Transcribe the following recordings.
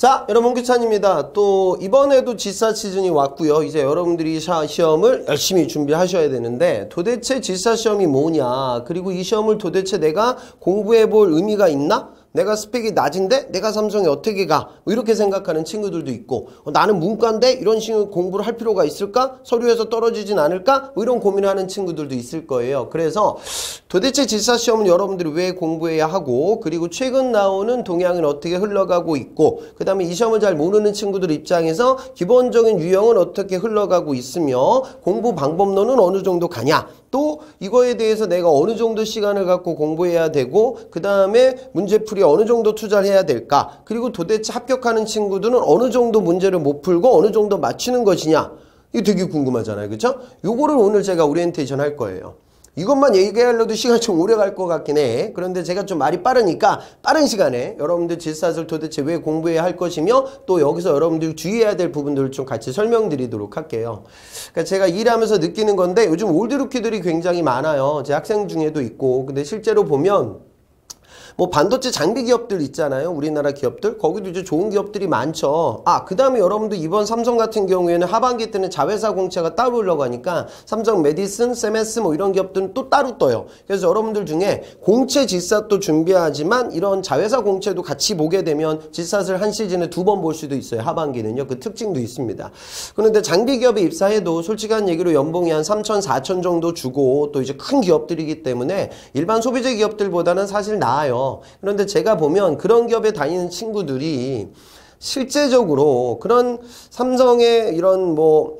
자, 여러분 규찬입니다. 또 이번에도 지사 시즌이 왔고요. 이제 여러분들이 시험을 열심히 준비하셔야 되는데 도대체 지사 시험이 뭐냐, 그리고 이 시험을 도대체 내가 공부해 볼 의미가 있나? 내가 스펙이 낮은데 내가 삼성에 어떻게 가? 뭐 이렇게 생각하는 친구들도 있고, 나는 문과인데 이런 식으로 공부를 할 필요가 있을까? 서류에서 떨어지진 않을까? 뭐 이런 고민을 하는 친구들도 있을 거예요. 그래서 도대체 지사 시험은 여러분들이 왜 공부해야 하고, 그리고 최근 나오는 동향은 어떻게 흘러가고 있고, 그 다음에 이 시험을 잘 모르는 친구들 입장에서 기본적인 유형은 어떻게 흘러가고 있으며 공부 방법론은 어느 정도 가냐, 또 이거에 대해서 내가 어느 정도 시간을 갖고 공부해야 되고, 그 다음에 문제풀이 어느 정도 투자를 해야 될까, 그리고 도대체 합격하는 친구들은 어느 정도 문제를 못 풀고 어느 정도 맞추는 것이냐, 이거 되게 궁금하잖아요. 그쵸? 요거를 오늘 제가 오리엔테이션 할 거예요. 이것만 얘기하려도 시간이 좀 오래 갈 것 같긴 해. 그런데 제가 좀 말이 빠르니까 빠른 시간에 여러분들 질샷을 도대체 왜 공부해야 할 것이며, 또 여기서 여러분들이 주의해야 될 부분들을 좀 같이 설명드리도록 할게요. 그러니까 제가 일하면서 느끼는 건데, 요즘 올드루키들이 굉장히 많아요. 제 학생 중에도 있고. 근데 실제로 보면 뭐 반도체 장비 기업들 있잖아요. 우리나라 기업들. 거기도 이제 좋은 기업들이 많죠. 그 다음에 여러분들 이번 삼성 같은 경우에는 하반기 때는 자회사 공채가 따로 올라가니까 삼성 메디슨, 세메스 뭐 이런 기업들은 또 따로 떠요. 그래서 여러분들 중에 공채 지삿도 준비하지만 이런 자회사 공채도 같이 보게 되면 지삿을 한 시즌에 2번 볼 수도 있어요. 하반기는요. 그 특징도 있습니다. 그런데 장비 기업에 입사해도 솔직한 얘기로 연봉이 한 3천, 4천 정도 주고, 또 이제 큰 기업들이기 때문에 일반 소비재 기업들보다는 사실 나아요. 그런데 제가 보면 그런 기업에 다니는 친구들이 실제적으로 그런 삼성의 이런 뭐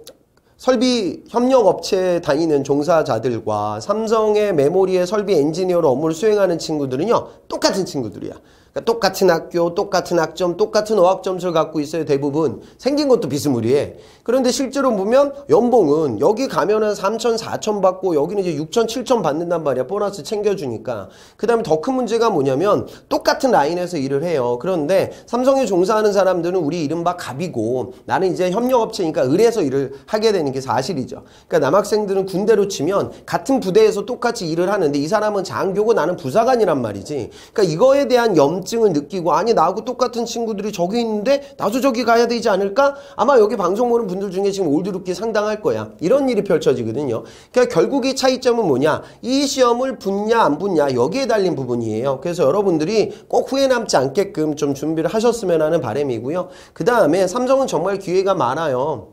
설비 협력업체에 다니는 종사자들과 삼성의 메모리의 설비 엔지니어로 업무를 수행하는 친구들은요, 똑같은 친구들이야. 그러니까 똑같은 학교, 똑같은 학점, 똑같은 어학점수를 갖고 있어요. 대부분 생긴 것도 비스무리해. 그런데 실제로 보면 연봉은 여기 가면은 3천, 4천 받고 여기는 이제 6천, 7천 받는단 말이야. 보너스 챙겨주니까. 그 다음에 더 큰 문제가 뭐냐면 똑같은 라인에서 일을 해요. 그런데 삼성에 종사하는 사람들은 우리 이른바 갑이고, 나는 이제 협력업체니까 을에서 일을 하게 되는 게 사실이죠. 그러니까 남학생들은 군대로 치면 같은 부대에서 똑같이 일을 하는데 이 사람은 장교고 나는 부사관이란 말이지. 그러니까 이거에 대한 염증을 느끼고, 아니 나하고 똑같은 친구들이 저기 있는데 나도 저기 가야 되지 않을까? 아마 여기 방송 보는 분들 중에 지금 올드루키 상당할 거야. 이런 일이 펼쳐지거든요. 그러니까 결국 이 차이점은 뭐냐, 이 시험을 붙냐 안 붙냐 여기에 달린 부분이에요. 그래서 여러분들이 꼭 후회 남지 않게끔 좀 준비를 하셨으면 하는 바람이고요. 그 다음에 삼성은 정말 기회가 많아요.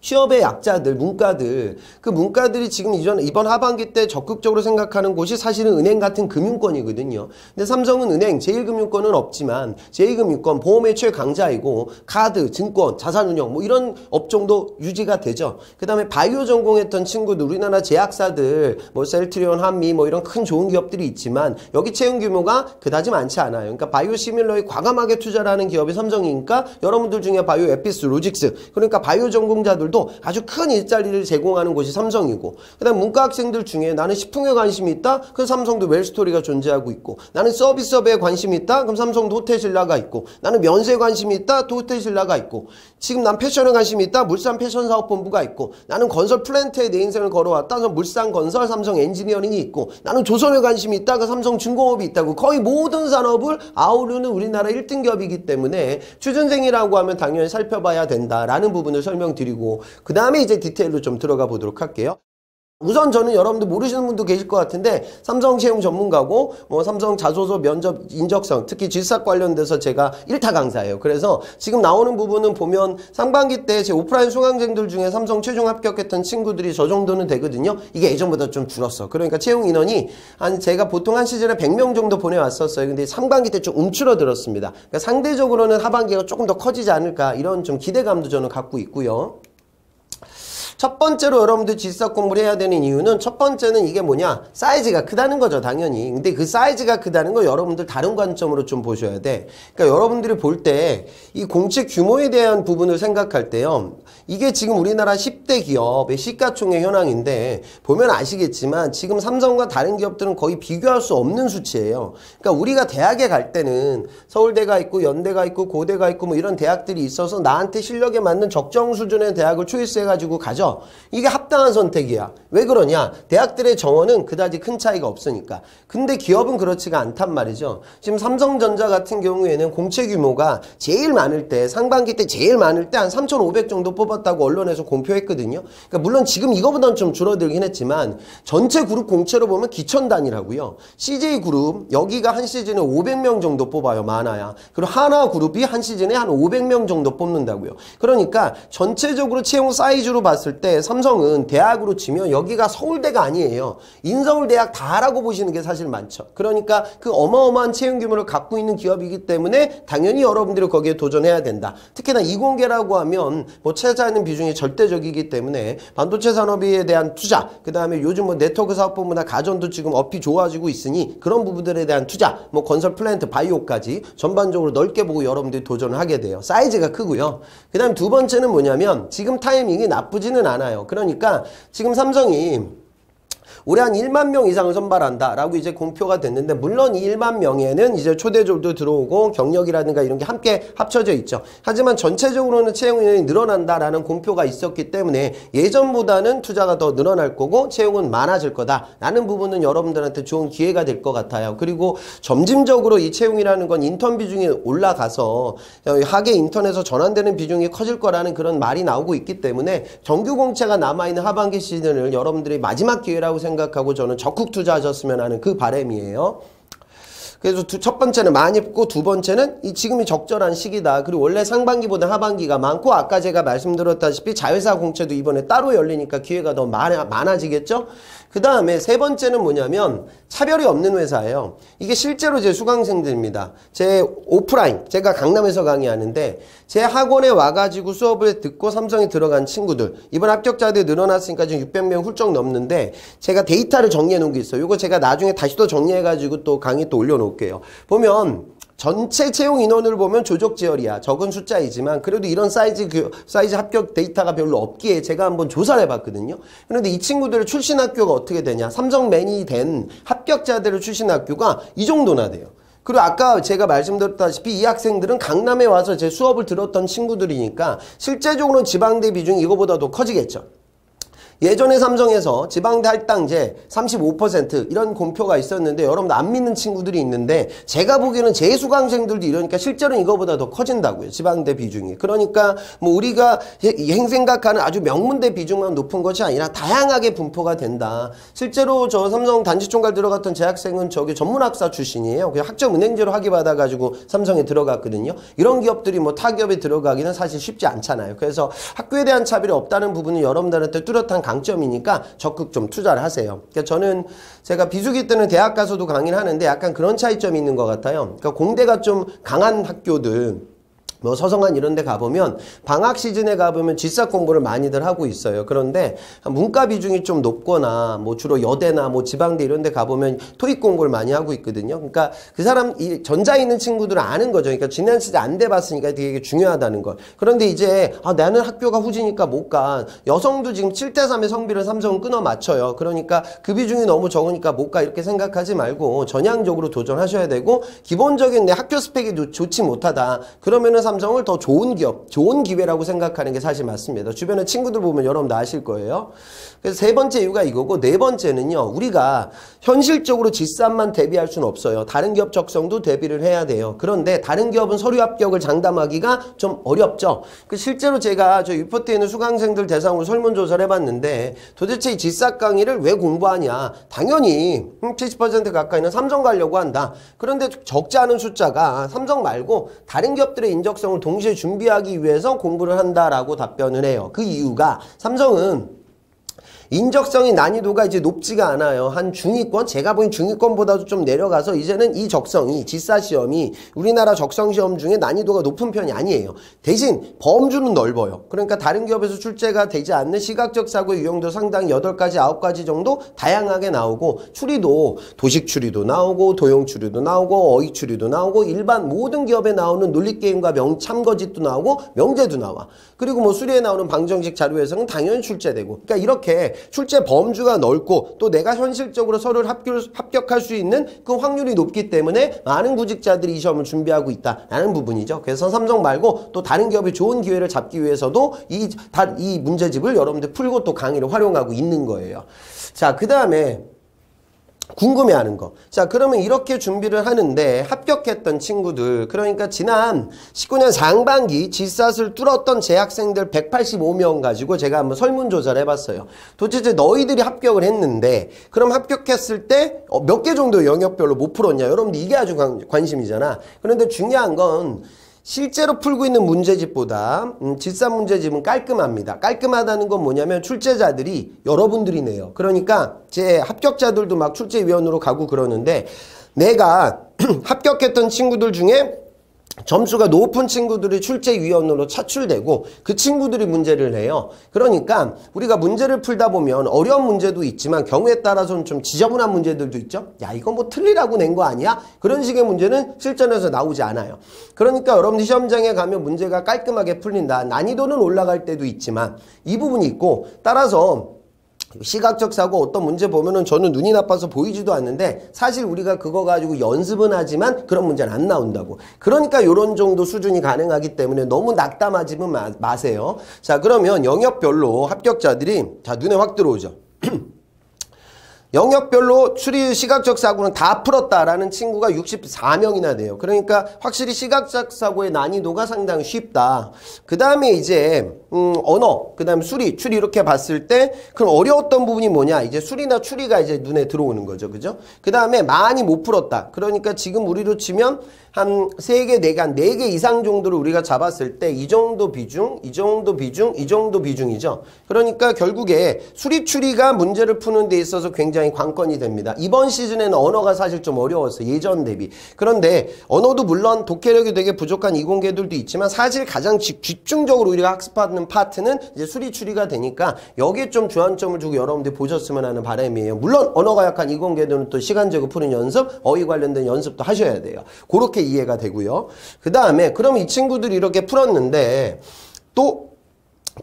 취업의 약자들, 문과들, 그 문과들이 지금 이번 하반기 때 적극적으로 생각하는 곳이 사실은 은행 같은 금융권이거든요. 근데 삼성은 은행, 제1금융권은 없지만 제2금융권, 보험의 최강자이고, 카드, 증권, 자산운용 뭐 이런 업종도 유지가 되죠. 그 다음에 바이오 전공했던 친구들, 우리나라 제약사들, 뭐 셀트리온, 한미 뭐 이런 큰 좋은 기업들이 있지만 여기 채용 규모가 그다지 많지 않아요. 그러니까 바이오 시밀러에 과감하게 투자를 하는 기업이 삼성이니까 여러분들 중에 바이오 에피스, 로직스, 그러니까 바이오 전공자들 도 아주 큰 일자리를 제공하는 곳이 삼성이고, 그 다음 문과 학생들 중에 나는 식품에 관심이 있다? 그럼 삼성도 웰스토리가 존재하고 있고, 나는 서비스업에 관심이 있다? 그럼 삼성도 호텔신라가 있고, 나는 면세에 관심이 있다? 또 호텔신라가 있고, 지금 난 패션에 관심이 있다? 물산 패션사업본부가 있고, 나는 건설 플랜트에 내 인생을 걸어왔다? 그럼 물산건설, 삼성 엔지니어링이 있고, 나는 조선에 관심이 있다? 그 삼성중공업이 있다고. 거의 모든 산업을 아우르는 우리나라 1등 기업이기 때문에 취준생이라고 하면 당연히 살펴봐야 된다라는 부분을 설명드리고, 그 다음에 이제 디테일로 좀 들어가 보도록 할게요. 우선 저는 여러분들 모르시는 분도 계실 것 같은데 삼성 채용 전문가고, 뭐 삼성 자소서 면접 인적성, 특히 질삭 관련돼서 제가 1타 강사예요. 그래서 지금 나오는 부분은 보면 상반기 때 제 오프라인 수강생들 중에 삼성 최종 합격했던 친구들이 저 정도는 되거든요. 이게 예전보다 좀 줄었어. 그러니까 채용 인원이 제가 보통 한 시즌에 100명 정도 보내왔었어요. 근데 상반기 때 좀 움츠러들었습니다. 그러니까 상대적으로는 하반기가 조금 더 커지지 않을까, 이런 좀 기대감도 저는 갖고 있고요. 첫 번째로 여러분들 질삭 공부를 해야 되는 이유는, 첫 번째는 이게 뭐냐, 사이즈가 크다는 거죠, 당연히. 근데 그 사이즈가 크다는 거 여러분들 다른 관점으로 좀 보셔야 돼. 그러니까 여러분들이 볼 때 이 공채 규모에 대한 부분을 생각할 때요, 이게 지금 우리나라 10대 기업의 시가총액 현황인데 보면 아시겠지만 지금 삼성과 다른 기업들은 거의 비교할 수 없는 수치예요. 그러니까 우리가 대학에 갈 때는 서울대가 있고 연대가 있고 고대가 있고 뭐 이런 대학들이 있어서 나한테 실력에 맞는 적정 수준의 대학을 초이스해가지고 가죠. 그렇죠? 이게 합당한 선택이야. 왜 그러냐? 대학들의 정원은 그다지 큰 차이가 없으니까. 근데 기업은 그렇지가 않단 말이죠. 지금 삼성전자 같은 경우에는 공채 규모가 제일 많을 때, 상반기 때 제일 많을 때 한 3,500 정도 뽑았다고 언론에서 공표했거든요. 그러니까 물론 지금 이거보다는 좀 줄어들긴 했지만 전체 그룹 공채로 보면 기천 단위라고요. CJ그룹 여기가 한 시즌에 500명 정도 뽑아요. 많아야. 그리고 하나그룹이 한 시즌에 한 500명 정도 뽑는다고요. 그러니까 전체적으로 채용 사이즈로 봤을 때 삼성은 대학으로 치면 여기가 서울대가 아니에요. 인서울대학 다라고 보시는 게 사실 많죠. 그러니까 그 어마어마한 채용 규모를 갖고 있는 기업이기 때문에 당연히 여러분들이 거기에 도전해야 된다. 특히나 이공계라고 하면 뭐 차지하는 비중이 절대적이기 때문에 반도체 산업에 대한 투자, 그 다음에 요즘 뭐 네트워크 사업부나 가전도 지금 업이 좋아지고 있으니 그런 부분들에 대한 투자, 뭐 건설 플랜트, 바이오까지 전반적으로 넓게 보고 여러분들이 도전을 하게 돼요. 사이즈가 크고요. 그 다음 두 번째는 뭐냐면 지금 타이밍이 나쁘지는 않아요. 그러니까 지금 삼성이 올해 한 1만 명 이상을 선발한다라고 이제 공표가 됐는데, 물론 이 1만 명에는 이제 초대졸도 들어오고 경력이라든가 이런 게 함께 합쳐져 있죠. 하지만 전체적으로는 채용 인원이 늘어난다라는 공표가 있었기 때문에 예전보다는 투자가 더 늘어날 거고 채용은 많아질 거다라는 부분은 여러분들한테 좋은 기회가 될 것 같아요. 그리고 점진적으로 이 채용이라는 건 인턴 비중이 올라가서 하계 인턴에서 전환되는 비중이 커질 거라는 그런 말이 나오고 있기 때문에 정규 공채가 남아있는 하반기 시즌을 여러분들이 마지막 기회라고 생각하고 저는 적극 투자하셨으면 하는 그 바람이에요. 그래서 첫 번째는 많이 뽑고, 두 번째는 지금이 적절한 시기다. 그리고 원래 상반기보다 하반기가 많고, 아까 제가 말씀드렸다시피 자회사 공채도 이번에 따로 열리니까 기회가 더 많아지겠죠? 그 다음에 세 번째는 뭐냐면 차별이 없는 회사예요. 이게 실제로 제 수강생들입니다. 제 오프라인, 제가 강남에서 강의하는데 제 학원에 와가지고 수업을 듣고 삼성에 들어간 친구들, 이번 합격자들이 늘어났으니까 지금 600명 훌쩍 넘는데 제가 데이터를 정리해 놓은 게 있어요. 이거 제가 나중에 다시 또 정리해가지고 또 강의 또 올려놓을게요. 보면 전체 채용 인원을 보면 조족지열이야. 적은 숫자이지만 그래도 이런 사이즈 합격 데이터가 별로 없기에 제가 한번 조사를 해봤거든요. 그런데 이 친구들의 출신 학교가 어떻게 되냐. 삼성맨이 된 합격자들의 출신 학교가 이 정도나 돼요. 그리고 아까 제가 말씀드렸다시피 이 학생들은 강남에 와서 제 수업을 들었던 친구들이니까 실제적으로 지방대 비중이 이거보다 더 커지겠죠. 예전에 삼성에서 지방대 할당제 35% 이런 공표가 있었는데 여러분들 안 믿는 친구들이 있는데 제가 보기에는 제 수강생들도 이러니까 실제로는 이거보다 더 커진다고요. 지방대 비중이. 그러니까 뭐 우리가 생각하는 아주 명문대 비중만 높은 것이 아니라 다양하게 분포가 된다. 실제로 저 삼성 단지총괄 들어갔던 제 학생은 저기 전문학사 출신이에요. 그냥 학점은행제로 학위 받아가지고 삼성에 들어갔거든요. 이런 기업들이 뭐 타 기업에 들어가기는 사실 쉽지 않잖아요. 그래서 학교에 대한 차별이 없다는 부분은 여러분들한테 뚜렷한 강점이니까 적극 좀 투자를 하세요. 그러니까 저는 제가 비수기 때는 대학 가서도 강의를 하는데 약간 그런 차이점이 있는 것 같아요. 그러니까 공대가 좀 강한 학교들, 뭐 서성한 이런 데 가보면 방학 시즌에 가보면 GSAT 공부를 많이들 하고 있어요. 그런데 문과 비중이 좀 높거나 뭐 주로 여대나 뭐 지방대 이런 데 가보면 토익 공부를 많이 하고 있거든요. 그러니까 그 사람 이 전자에 있는 친구들은 아는 거죠. 그러니까 지난 시즌 안 돼봤으니까 되게 중요하다는 걸. 그런데 이제 나는 학교가 후지니까 못 가. 여성도 지금 7대3의 성비를 삼성은 끊어 맞춰요. 그러니까 그 비중이 너무 적으니까 못 가 이렇게 생각하지 말고 전향적으로 도전하셔야 되고, 기본적인 내 학교 스펙이 좋지 못하다. 그러면은 삼성을 더 좋은 기업, 좋은 기회라고 생각하는 게 사실 맞습니다. 주변에 친구들 보면 여러분도 아실 거예요. 그래서 세 번째 이유가 이거고, 네 번째는요. 우리가 현실적으로 G3만 대비할 수는 없어요. 다른 기업 적성도 대비를 해야 돼요. 그런데 다른 기업은 서류 합격을 장담하기가 좀 어렵죠. 실제로 제가 저 유포트에 있는 수강생들 대상으로 설문조사를 해봤는데 도대체 이 G3 강의를 왜 공부하냐. 당연히 70% 가까이는 삼성 가려고 한다. 그런데 적지 않은 숫자가 삼성 말고 다른 기업들의 인적성을 동시에 준비하기 위해서 공부를 한다라고 답변을 해요. 그 이유가 삼성은 인적성의 난이도가 이제 높지가 않아요. 한 중위권, 제가 보기엔 중위권보다도 좀 내려가서 이제는 이 적성이 G4 시험이 우리나라 적성 시험 중에 난이도가 높은 편이 아니에요. 대신 범주는 넓어요. 그러니까 다른 기업에서 출제가 되지 않는 시각적 사고의 유형도 상당히 8가지, 9가지 정도 다양하게 나오고, 추리도 도식 추리도 나오고 도형 추리도 나오고 어휘 추리도 나오고 일반 모든 기업에 나오는 논리게임과 참거짓도 나오고 명제도 나와. 그리고 뭐 수리에 나오는 방정식 자료 해석은 당연히 출제되고. 그러니까 이렇게 출제 범주가 넓고 또 내가 현실적으로 서류를 합격할 수 있는 그 확률이 높기 때문에 많은 구직자들이 이 시험을 준비하고 있다라는 부분이죠. 그래서 삼성 말고 또 다른 기업이 좋은 기회를 잡기 위해서도 이 문제집을 여러분들 풀고 또 강의를 활용하고 있는 거예요. 자, 그 다음에 궁금해하는 거. 자, 그러면 이렇게 준비를 하는데 합격했던 친구들, 그러니까 지난 19년 상반기 GSAT을 뚫었던 재학생들 185명 가지고 제가 한번 설문조사를 해봤어요. 도대체 너희들이 합격을 했는데 그럼 합격했을 때 몇 개 정도 영역별로 못 풀었냐? 여러분들 이게 아주 관심이잖아. 그런데 중요한 건 실제로 풀고 있는 문제집보다 GSAT 문제집은 깔끔합니다. 깔끔하다는 건 뭐냐면 출제자들이 여러분들이네요. 그러니까 제 합격자들도 막 출제위원으로 가고 그러는데 내가 합격했던 친구들 중에 점수가 높은 친구들이 출제위원으로 차출되고 그 친구들이 문제를 내요. 그러니까 우리가 문제를 풀다 보면 어려운 문제도 있지만 경우에 따라서는 좀 지저분한 문제들도 있죠. 야, 이거 뭐 틀리라고 낸 거 아니야? 그런 식의 문제는 실전에서 나오지 않아요. 그러니까 여러분들 시험장에 가면 문제가 깔끔하게 풀린다. 난이도는 올라갈 때도 있지만 이 부분이 있고, 따라서 시각적 사고 어떤 문제 보면은 저는 눈이 나빠서 보이지도 않는데 사실 우리가 그거 가지고 연습은 하지만 그런 문제는 안 나온다고. 그러니까 요런 정도 수준이 가능하기 때문에 너무 낙담하지는 마세요. 자, 그러면 영역별로 합격자들이 자 눈에 확 들어오죠. 영역별로 추리 시각적 사고는 다 풀었다라는 친구가 64명이나 돼요. 그러니까 확실히 시각적 사고의 난이도가 상당히 쉽다. 그 다음에 이제 언어, 그 다음에 수리, 추리 이렇게 봤을 때 그럼 어려웠던 부분이 뭐냐? 이제 수리나 추리가 이제 눈에 들어오는 거죠. 그죠? 그 다음에 많이 못 풀었다. 그러니까 지금 우리로 치면 한 3개, 4개, 한 4개 이상 정도를 우리가 잡았을 때 이 정도 비중, 이 정도 비중, 이 정도 비중이죠. 그러니까 결국에 수리, 추리가 문제를 푸는 데 있어서 굉장히 관건이 됩니다. 이번 시즌에는 언어가 사실 좀 어려웠어요. 예전 대비. 그런데 언어도 물론 독해력이 되게 부족한 이공계들도 있지만 사실 가장 집중적으로 우리가 학습하는 파트는 이제 수리, 추리가 되니까 여기에 좀 주안점을 주고 여러분들이 보셨으면 하는 바람이에요. 물론 언어가 약한 이공계들은 또 시간제고 푸는 연습, 어휘 관련된 연습도 하셔야 돼요. 그렇게 이해가 되고요. 그 다음에 그럼 이 친구들이 이렇게 풀었는데 또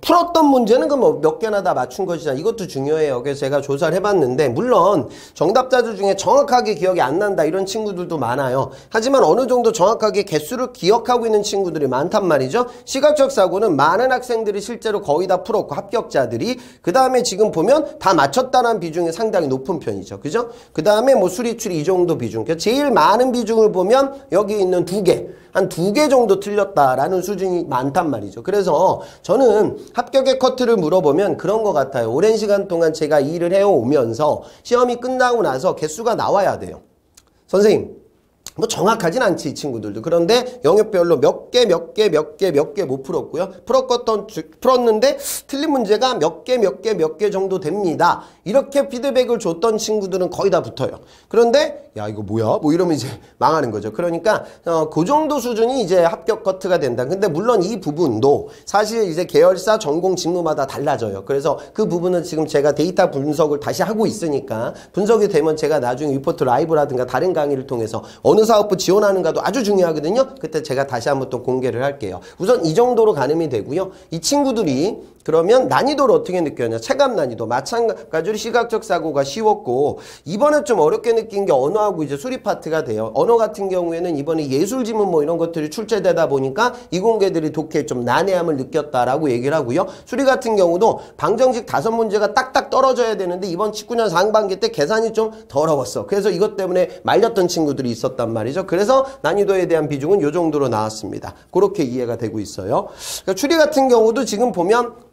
풀었던 문제는 그 뭐 몇 개나 다 맞춘 것이잖아. 이것도 중요해요. 그래서 제가 조사를 해봤는데 물론 정답자들 중에 정확하게 기억이 안 난다 이런 친구들도 많아요. 하지만 어느 정도 정확하게 개수를 기억하고 있는 친구들이 많단 말이죠. 시각적 사고는 많은 학생들이 실제로 거의 다 풀었고 합격자들이 그 다음에 지금 보면 다 맞췄다는 비중이 상당히 높은 편이죠. 그죠? 그 다음에 뭐 수리, 추리 이 정도 비중. 그러니까 제일 많은 비중을 보면 여기 있는 2개. 한 2개 정도 틀렸다라는 수준이 많단 말이죠. 그래서 저는 합격의 커트를 물어보면 그런 것 같아요. 오랜 시간 동안 제가 일을 해오면서 시험이 끝나고 나서 개수가 나와야 돼요. 선생님, 뭐 정확하진 않지 이 친구들도. 그런데 영역별로 몇 개 못 풀었고요. 풀었는데 틀린 문제가 몇 개 정도 됩니다. 이렇게 피드백을 줬던 친구들은 거의 다 붙어요. 그런데 야 이거 뭐야? 뭐 이러면 이제 망하는 거죠. 그러니까 그 정도 수준이 이제 합격 커트가 된다. 근데 물론 이 부분도 사실 이제 계열사 전공 직무마다 달라져요. 그래서 그 부분은 지금 제가 데이터 분석을 다시 하고 있으니까 분석이 되면 제가 나중에 리포트 라이브라든가 다른 강의를 통해서 어느 사업부 지원하는가도 아주 중요하거든요. 그때 제가 다시 한번 또 공개를 할게요. 우선 이 정도로 가늠이 되고요. 이 친구들이 그러면 난이도를 어떻게 느꼈냐? 체감 난이도. 마찬가지로 시각적 사고가 쉬웠고 이번에 좀 어렵게 느낀 게 언어하고 이제 수리 파트가 돼요. 언어 같은 경우에는 이번에 예술지문 뭐 이런 것들이 출제되다 보니까 이공계들이 독해에 좀 난해함을 느꼈다라고 얘기를 하고요. 수리 같은 경우도 방정식 5문제가 딱딱 떨어져야 되는데 이번 19년 상반기 때 계산이 좀 더러웠어. 그래서 이것 때문에 말렸던 친구들이 있었단 말이죠. 그래서 난이도에 대한 비중은 이 정도로 나왔습니다. 그렇게 이해가 되고 있어요. 그러니까 추리 같은 경우도 지금 보면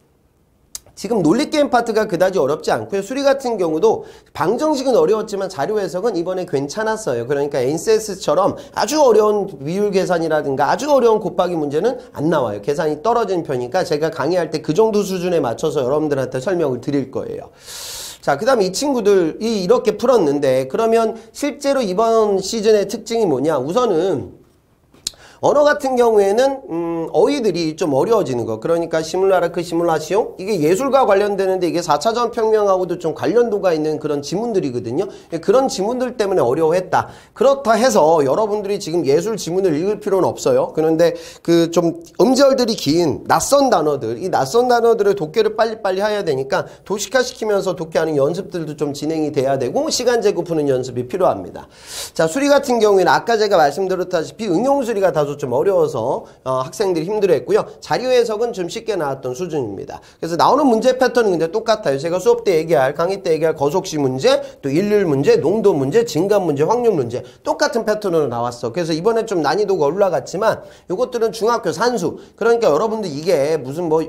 지금 논리게임 파트가 그다지 어렵지 않고요. 수리 같은 경우도 방정식은 어려웠지만 자료 해석은 이번에 괜찮았어요. 그러니까 NCS처럼 아주 어려운 비율 계산이라든가 아주 어려운 곱하기 문제는 안 나와요. 계산이 떨어진 편이니까 제가 강의할 때 그 정도 수준에 맞춰서 여러분들한테 설명을 드릴 거예요. 자, 그 다음에 이 친구들이 이렇게 풀었는데 그러면 실제로 이번 시즌의 특징이 뭐냐? 우선은 언어 같은 경우에는 어휘들이 좀 어려워지는 거. 그러니까 시뮬라르크, 시뮬라시옹 이게 예술과 관련되는데 이게 4차 전평명하고도 좀 관련도가 있는 그런 지문들이거든요. 그런 지문들 때문에 어려워했다. 그렇다 해서 여러분들이 지금 예술 지문을 읽을 필요는 없어요. 그런데 그 좀 음절들이 긴 낯선 단어들, 이 낯선 단어들의 독해를 빨리빨리 해야 되니까 도식화시키면서 독해하는 연습들도 좀 진행이 돼야 되고 시간 재고 푸는 연습이 필요합니다. 자, 수리 같은 경우에는 아까 제가 말씀드렸다시피 응용 수리가 다소 좀 어려워서 학생들이 힘들어했고요. 자료 해석은 좀 쉽게 나왔던 수준입니다. 그래서 나오는 문제 패턴이 근데 똑같아요. 제가 수업 때 얘기할, 강의 때 얘기할 거속시 문제, 또 일률 문제, 농도 문제, 진감 문제, 확률 문제 똑같은 패턴으로 나왔어. 그래서 이번에 좀 난이도가 올라갔지만 이것들은 중학교 산수. 그러니까 여러분들 이게 무슨 뭐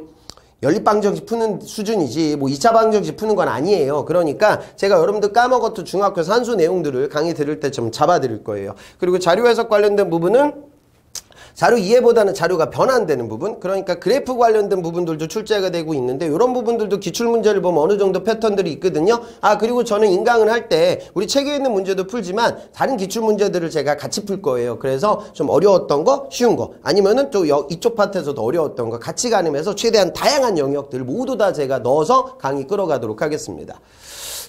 연립방정식 푸는 수준이지 뭐 2차 방정식 푸는 건 아니에요. 그러니까 제가 여러분들 까먹었던 중학교 산수 내용들을 강의 들을 때 좀 잡아드릴 거예요. 그리고 자료 해석 관련된 부분은 자료 이해보다는 자료가 변환되는 부분, 그러니까 그래프 관련된 부분들도 출제가 되고 있는데 이런 부분들도 기출문제를 보면 어느 정도 패턴들이 있거든요. 아, 그리고 저는 인강을 할 때 우리 책에 있는 문제도 풀지만 다른 기출문제들을 제가 같이 풀 거예요. 그래서 좀 어려웠던 거, 쉬운 거, 아니면은 또 이쪽 파트에서도 어려웠던 거 같이 가늠해서 최대한 다양한 영역들 모두 다 제가 넣어서 강의 끌어가도록 하겠습니다.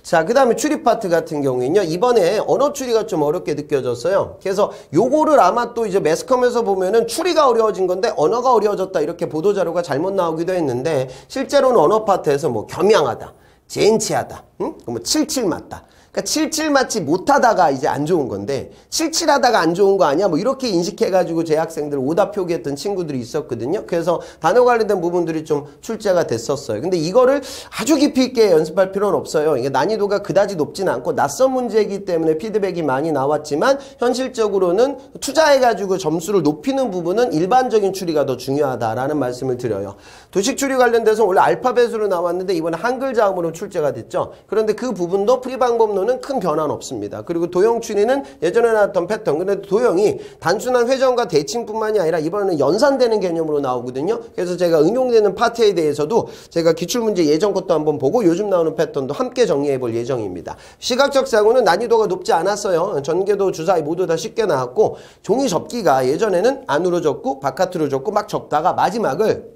자, 그 다음에 추리 파트 같은 경우에는요, 이번에 언어 추리가 좀 어렵게 느껴졌어요. 그래서 요거를 아마 또 이제 매스컴에서 보면은 추리가 어려워진 건데 언어가 어려워졌다 이렇게 보도자료가 잘못 나오기도 했는데 실제로는 언어 파트에서 뭐 겸양하다, 젠치하다, 뭐 칠칠 맞다. 그러니까 칠칠 맞지 못하다가 이제 안 좋은 건데 칠칠하다가 안 좋은 거 아니야? 뭐 이렇게 인식해가지고 제 학생들 오답 표기했던 친구들이 있었거든요. 그래서 단어 관련된 부분들이 좀 출제가 됐었어요. 근데 이거를 아주 깊이 있게 연습할 필요는 없어요. 이게 난이도가 그다지 높진 않고 낯선 문제이기 때문에 피드백이 많이 나왔지만 현실적으로는 투자해가지고 점수를 높이는 부분은 일반적인 추리가 더 중요하다라는 말씀을 드려요. 도식 추리 관련돼서 원래 알파벳으로 나왔는데 이번에 한글 자음으로 출제가 됐죠. 그런데 그 부분도 풀이 방법론 큰 변화는 없습니다. 그리고 도형 추리는 예전에 나왔던 패턴. 근데 도형이 단순한 회전과 대칭뿐만이 아니라 이번에는 연산되는 개념으로 나오거든요. 그래서 제가 응용되는 파트에 대해서도 제가 기출문제 예전 것도 한번 보고 요즘 나오는 패턴도 함께 정리해 볼 예정입니다. 시각적 사고는 난이도가 높지 않았어요. 전개도 주사위 모두 다 쉽게 나왔고 종이 접기가 예전에는 안으로 접고 바깥으로 접고 막 접다가 마지막을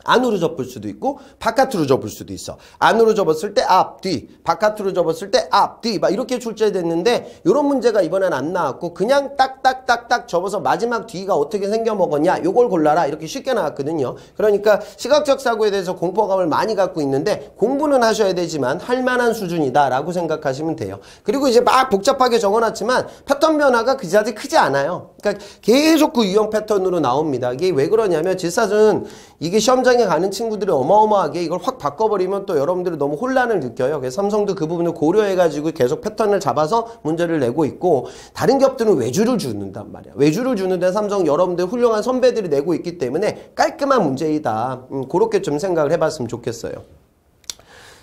안으로 접을 수도 있고 바깥으로 접을 수도 있어. 안으로 접었을 때 앞, 뒤, 바깥으로 접었을 때 앞, 뒤 막 이렇게 출제됐는데 이런 문제가 이번엔 안 나왔고 그냥 딱딱딱딱 접어서 마지막 뒤가 어떻게 생겨 먹었냐 요걸 골라라 이렇게 쉽게 나왔거든요. 그러니까 시각적 사고에 대해서 공포감을 많이 갖고 있는데 공부는 하셔야 되지만 할 만한 수준이다 라고 생각하시면 돼요. 그리고 이제 막 복잡하게 적어놨지만 패턴 변화가 그다지 크지 않아요. 그러니까 계속 그 유형 패턴으로 나옵니다. 이게 왜 그러냐면 질사는 이게 시험장에 가는 친구들이 어마어마하게 이걸 확 바꿔버리면 또 여러분들이 너무 혼란을 느껴요. 그래서 삼성도 그 부분을 고려해가지고 계속 패턴을 잡아서 문제를 내고 있고 다른 기업들은 외주를 주는단 말이야. 외주를 주는데 삼성 여러분들 훌륭한 선배들이 내고 있기 때문에 깔끔한 문제이다. 그렇게 좀 생각을 해봤으면 좋겠어요.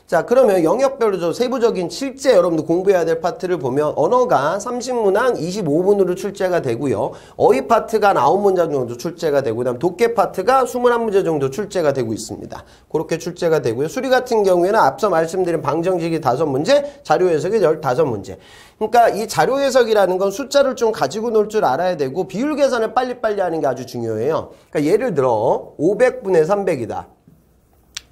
자, 그러면 영역별로 좀 세부적인 실제 여러분들 공부해야 될 파트를 보면 언어가 30문항 25분으로 출제가 되고요. 어휘 파트가 9문장 정도 출제가 되고 그다음 독해 파트가 21문제 정도 출제가 되고 있습니다. 그렇게 출제가 되고요. 수리 같은 경우에는 앞서 말씀드린 방정식이 5문제, 자료 해석이 15문제. 그러니까 이 자료 해석이라는 건 숫자를 좀 가지고 놀 줄 알아야 되고 비율 계산을 빨리빨리 하는 게 아주 중요해요. 그러니까 예를 들어 500분의 300이다.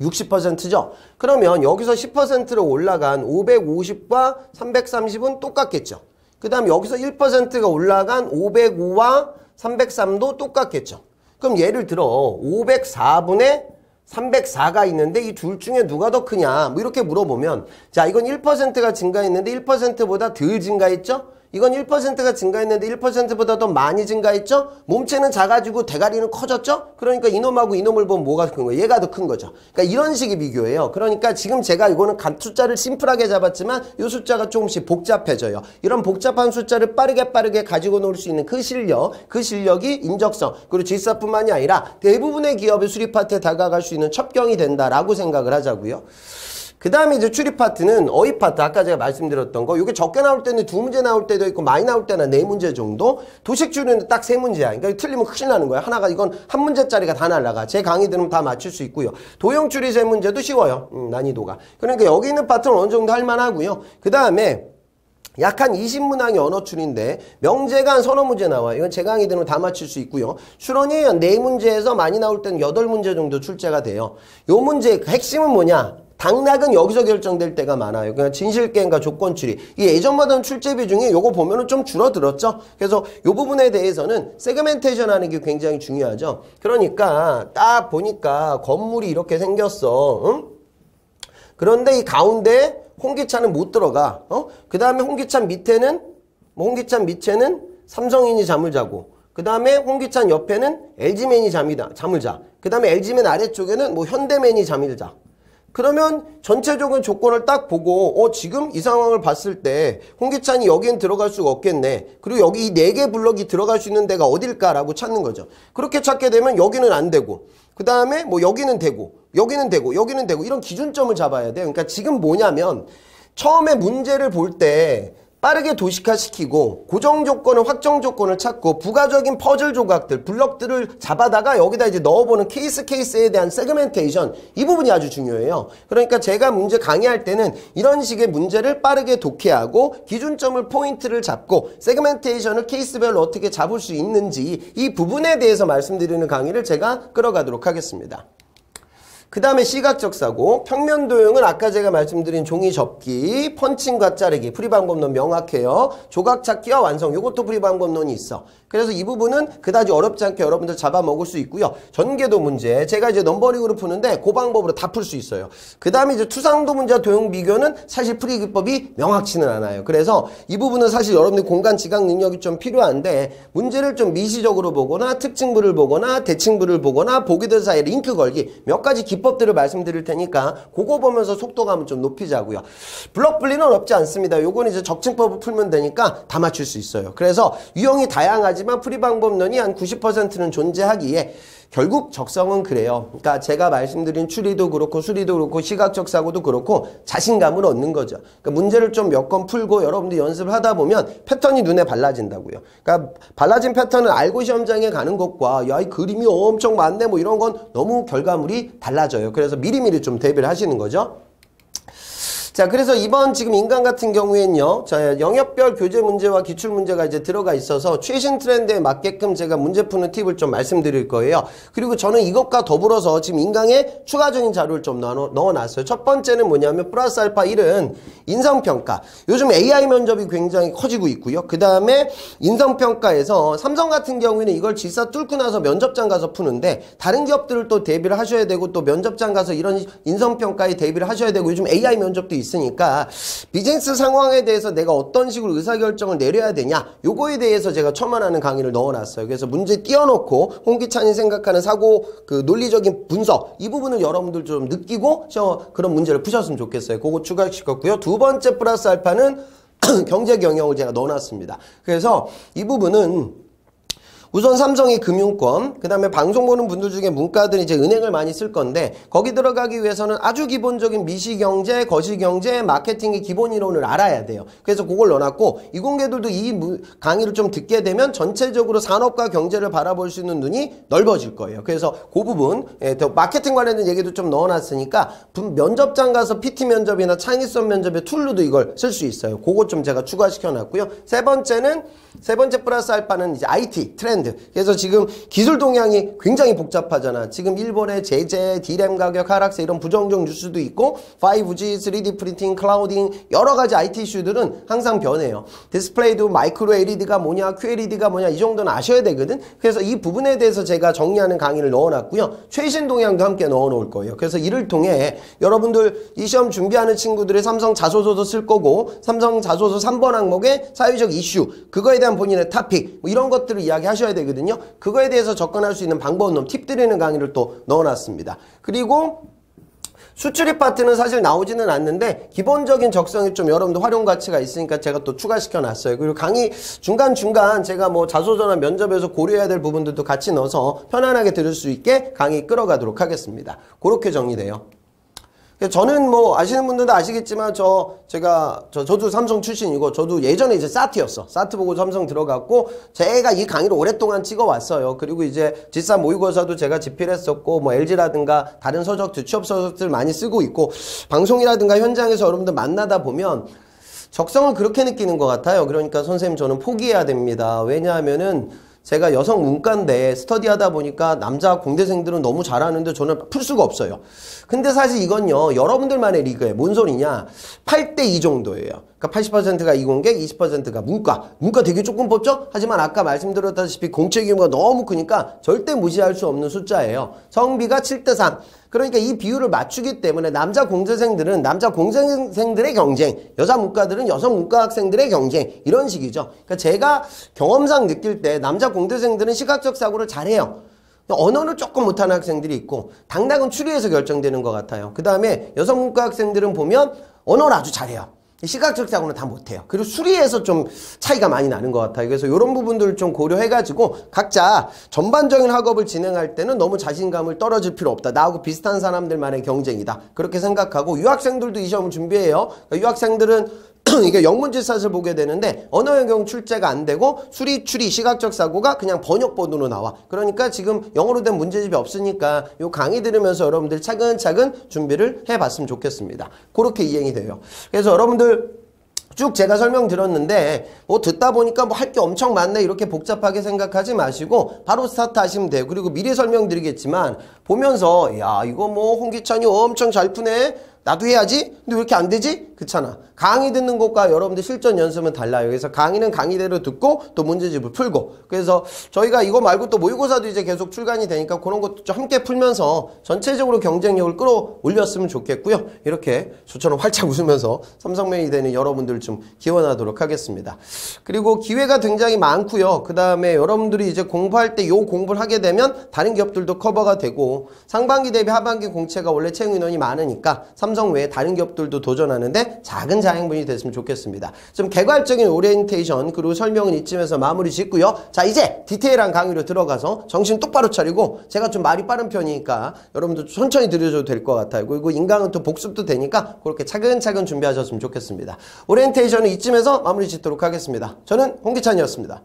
60%죠? 그러면 여기서 10%로 올라간 550과 330은 똑같겠죠? 그 다음 여기서 1%가 올라간 505와 303도 똑같겠죠? 그럼 예를 들어 504분의 304가 있는데 이 둘 중에 누가 더 크냐? 뭐 이렇게 물어보면 자, 이건 1%가 증가했는데 1%보다 덜 증가했죠? 이건 1%가 증가했는데 1%보다 더 많이 증가했죠? 몸체는 작아지고 대가리는 커졌죠? 그러니까 이놈하고 이놈을 보면 뭐가 큰 거예요? 얘가 더 큰 거죠. 그러니까 이런 식의 비교예요. 그러니까 지금 제가 이거는 숫자를 심플하게 잡았지만 이 숫자가 조금씩 복잡해져요. 이런 복잡한 숫자를 빠르게 가지고 놀 수 있는 그 실력이 인적성, 그리고 질서뿐만이 아니라 대부분의 기업의 수리 파트에 다가갈 수 있는 첩경이 된다라고 생각을 하자고요. 그 다음에 이제 추리 파트는 어휘 파트, 아까 제가 말씀드렸던 거, 이게 적게 나올 때는 2문제 나올 때도 있고 많이 나올 때는 4문제 정도. 도식 추리는 딱 3문제야. 그러니까 틀리면 큰일 나는 거야. 하나가 이건 1문제짜리가 다 날라가. 제 강의 들으면 다 맞출 수 있고요. 도형 추리 3문제도 쉬워요. 난이도가. 그러니까 여기 있는 파트는 어느 정도 할 만하고요. 그 다음에 약 한 20문항의 언어출인데 명제가 한 서너 문제 나와요. 이건 제 강의 들으면 다 맞힐 수 있고요. 추론이 한 4문제에서 많이 나올 때는 8문제 정도 출제가 돼요. 요 문제의 핵심은 뭐냐? 당락은 여기서 결정될 때가 많아요. 그냥 진실게임과 조건추리. 이 예전보다는 출제 비중이 요거 보면은 좀 줄어들었죠. 그래서 요 부분에 대해서는 세그멘테이션 하는 게 굉장히 중요하죠. 그러니까 딱 보니까 건물이 이렇게 생겼어. 응? 그런데 이 가운데 홍기찬은 못 들어가. 그 다음에 홍기찬 밑에는 삼성인이 잠을 자고, 그 다음에 홍기찬 옆에는 LG맨이 잠을 자. 그 다음에 LG맨 아래쪽에는 뭐 현대맨이 잠을 자. 그러면 전체적인 조건을 딱 보고 지금 이 상황을 봤을 때 홍기찬이 여기엔 들어갈 수가 없겠네. 그리고 여기 이 4개 블럭이 들어갈 수 있는 데가 어딜까라고 찾는 거죠. 그렇게 찾게 되면 여기는 안 되고, 그 다음에 뭐 여기는 되고, 여기는 되고, 여기는 되고, 이런 기준점을 잡아야 돼요. 그러니까 지금 뭐냐면 처음에 문제를 볼 때 빠르게 도식화시키고 고정 조건을 확정 조건을 찾고 부가적인 퍼즐 조각들, 블럭들을 잡아다가 여기다 이제 넣어보는 케이스에 대한 세그멘테이션, 이 부분이 아주 중요해요. 그러니까 제가 문제 강의할 때는 이런 식의 문제를 빠르게 독해하고 기준점을 포인트를 잡고 세그멘테이션을 케이스별로 어떻게 잡을 수 있는지 이 부분에 대해서 말씀드리는 강의를 제가 끌어가도록 하겠습니다. 그 다음에 시각적 사고, 평면 도형은 아까 제가 말씀드린 종이 접기, 펀칭과 자르기, 풀이방법론 명확해요. 조각 찾기와 완성, 요것도 풀이방법론이 있어. 그래서 이 부분은 그다지 어렵지 않게 여러분들 잡아먹을 수 있고요. 전개도 문제, 제가 이제 넘버링으로 푸는데 그 방법으로 다 풀 수 있어요. 그 다음에 이제 투상도 문제와 도형 비교는 사실 풀이기법이 명확치는 않아요. 그래서 이 부분은 사실 여러분들 공간 지각 능력이 좀 필요한데, 문제를 좀 미시적으로 보거나 특징부를 보거나 대칭부를 보거나 보기들 사이에 링크 걸기, 몇 가지 기법들을 말씀드릴 테니까 그거 보면서 속도감을 좀 높이자고요. 블럭 분리는 어렵지 않습니다. 요거는 이제 적층법을 풀면 되니까 다 맞출 수 있어요. 그래서 유형이 다양하지만 풀이방법론이 한 90%는 존재하기에 결국 적성은 그래요. 그러니까 제가 말씀드린 추리도 그렇고 수리도 그렇고 시각적 사고도 그렇고 자신감을 얻는 거죠. 그러니까 문제를 좀 몇 건 풀고 여러분들이 연습을 하다 보면 패턴이 눈에 발라진다고요. 그러니까 발라진 패턴을 알고 시험장에 가는 것과 야, 이 그림이 엄청 많네 뭐 이런 건 너무 결과물이 달라져요. 그래서 미리미리 좀 대비를 하시는 거죠. 자, 그래서 이번 지금 인간 같은 경우에는요, 자, 영역별 교재 문제와 기출 문제가 이제 들어가 있어서 최신 트렌드에 맞게끔 제가 문제 푸는 팁을 좀 말씀드릴 거예요. 그리고 저는 이것과 더불어서 지금 인강에 추가적인 자료를 좀 넣어놨어요. 첫 번째는 뭐냐면 플러스 알파 1은 인성평가. 요즘 AI 면접이 굉장히 커지고 있고요. 그 다음에 인성평가에서 삼성 같은 경우에는 이걸 지사 뚫고 나서 면접장 가서 푸는데, 다른 기업들을 또 대비를 하셔야 되고 또 면접장 가서 이런 인성평가에 대비를 하셔야 되고, 요즘 AI 면접도 있으니까 비즈니스 상황에 대해서 내가 어떤 식으로 의사결정을 내려야 되냐, 요거에 대해서 제가 첨언하는 강의를 넣어놨어요. 그래서 문제 띄워놓고 홍기찬이 생각하는 사고 그 논리적인 분석, 이 부분을 여러분들 좀 느끼고 그런 문제를 푸셨으면 좋겠어요. 그거 추가시켰고요. 두 번째 플러스 알파는 경제 경영을 제가 넣어놨습니다. 그래서 이 부분은 우선 삼성이 금융권, 그 다음에 방송 보는 분들 중에 문과들이 이제 은행을 많이 쓸 건데, 거기 들어가기 위해서는 아주 기본적인 미시경제, 거시경제, 마케팅의 기본 이론을 알아야 돼요. 그래서 그걸 넣어놨고, 이공계들도 이 강의를 좀 듣게 되면 전체적으로 산업과 경제를 바라볼 수 있는 눈이 넓어질 거예요. 그래서 그 부분, 마케팅 관련된 얘기도 좀 넣어놨으니까 면접장 가서 PT 면접이나 창의성 면접의 툴로도 이걸 쓸 수 있어요. 그거 좀 제가 추가시켜놨고요. 세 번째 플러스 알파는 이제 IT 트렌드. 그래서 지금 기술 동향이 굉장히 복잡하잖아. 지금 일본의 제재, 디램 가격 하락세 이런 부정적 뉴스도 있고, 5G, 3D 프린팅, 클라우딩 여러 가지 IT 이슈들은 항상 변해요. 디스플레이도 마이크로 LED가 뭐냐, QLED가 뭐냐, 이 정도는 아셔야 되거든. 그래서 이 부분에 대해서 제가 정리하는 강의를 넣어놨고요. 최신 동향도 함께 넣어놓을 거예요. 그래서 이를 통해 여러분들 이 시험 준비하는 친구들의 삼성 자소서도 쓸 거고, 삼성 자소서 3번 항목의 사회적 이슈, 그거에 대한 본인의 토픽, 뭐 이런 것들을 이야기하셔야 되거든요. 그거에 대해서 접근할 수 있는 방법론, 팁 드리는 강의를 또 넣어놨습니다. 그리고 수출입 파트는 사실 나오지는 않는데 기본적인 적성이 좀 여러분들 활용 가치가 있으니까 제가 또 추가시켜 놨어요. 그리고 강의 중간중간 제가 뭐 자소서나 면접에서 고려해야 될 부분들도 같이 넣어서 편안하게 들을 수 있게 강의 끌어가도록 하겠습니다. 그렇게 정리돼요. 저는 뭐 아시는 분들도 아시겠지만 저도 삼성 출신이고, 저도 예전에 이제 사트였어. 사트 보고 삼성 들어갔고, 제가 이 강의를 오랫동안 찍어왔어요. 그리고 이제 지사 모의고사도 제가 집필했었고, 뭐 LG라든가 다른 서적들, 취업 서적들 많이 쓰고 있고, 방송이라든가 현장에서 여러분들 만나다 보면 적성을 그렇게 느끼는 것 같아요. 그러니까 선생님 저는 포기해야 됩니다. 왜냐하면은 제가 여성 문과인데 스터디하다 보니까 남자 공대생들은 너무 잘하는데 저는 풀 수가 없어요. 근데 사실 이건요, 여러분들만의 리그예요. 뭔 소리냐? 8대2 정도예요. 그러니까 80%가 이공계, 20%가 문과. 문과 되게 조금 뽑죠? 하지만 아까 말씀드렸다시피 공채 규모가 너무 크니까 절대 무시할 수 없는 숫자예요. 성비가 7대3. 그러니까 이 비율을 맞추기 때문에 남자 공대생들은 남자 공대생들의 경쟁, 여자 문과들은 여성 문과 학생들의 경쟁, 이런 식이죠. 그러니까 제가 경험상 느낄 때 남자 공대생들은 시각적 사고를 잘해요. 언어를 조금 못하는 학생들이 있고 당락은 추리에서 결정되는 것 같아요. 그 다음에 여성 문과 학생들은 보면 언어를 아주 잘해요. 시각적 사고는 다 못해요. 그리고 수리에서 좀 차이가 많이 나는 것 같아요. 그래서 이런 부분들을 좀 고려해가지고 각자 전반적인 학업을 진행할 때는 너무 자신감을 떨어질 필요 없다. 나하고 비슷한 사람들만의 경쟁이다. 그렇게 생각하고 유학생들도 이 시험을 준비해요. 그러니까 유학생들은 이게 영문지사를 보게 되는데 언어 영역 출제가 안 되고 수리, 추리, 시각적 사고가 그냥 번역본으로 나와. 그러니까 지금 영어로 된 문제집이 없으니까 요 강의 들으면서 여러분들 차근차근 준비를 해봤으면 좋겠습니다. 그렇게 이행이 돼요. 그래서 여러분들 쭉 제가 설명드렸는데 뭐 듣다 보니까 뭐 할 게 엄청 많네 이렇게 복잡하게 생각하지 마시고 바로 스타트 하시면 돼요. 그리고 미리 설명드리겠지만 보면서 야 이거 뭐 홍기찬이 엄청 잘 푸네. 나도 해야지? 근데 왜 이렇게 안 되지? 그렇잖아. 강의 듣는 것과 여러분들 실전 연습은 달라요. 그래서 강의는 강의대로 듣고 또 문제집을 풀고. 그래서 저희가 이거 말고 또 모의고사도 이제 계속 출간이 되니까 그런 것도 좀 함께 풀면서 전체적으로 경쟁력을 끌어올렸으면 좋겠고요. 이렇게 저처럼 활짝 웃으면서 삼성맨이 되는 여러분들 좀 기원하도록 하겠습니다. 그리고 기회가 굉장히 많고요. 그 다음에 여러분들이 이제 공부할 때 요 공부를 하게 되면 다른 기업들도 커버가 되고 상반기 대비 하반기 공채가 원래 채용 인원이 많으니까 삼성 외에 다른 기업들도 도전하는데 작은 자양분이 됐으면 좋겠습니다. 좀 개괄적인 오리엔테이션 그리고 설명은 이쯤에서 마무리 짓고요. 자 이제 디테일한 강의로 들어가서 정신 똑바로 차리고 제가 좀 말이 빠른 편이니까 여러분들 천천히 들으셔도 될 것 같아요. 그리고 인강은 또 복습도 되니까 그렇게 차근차근 준비하셨으면 좋겠습니다. 오리엔테이션은 이쯤에서 마무리 짓도록 하겠습니다. 저는 홍기찬이었습니다.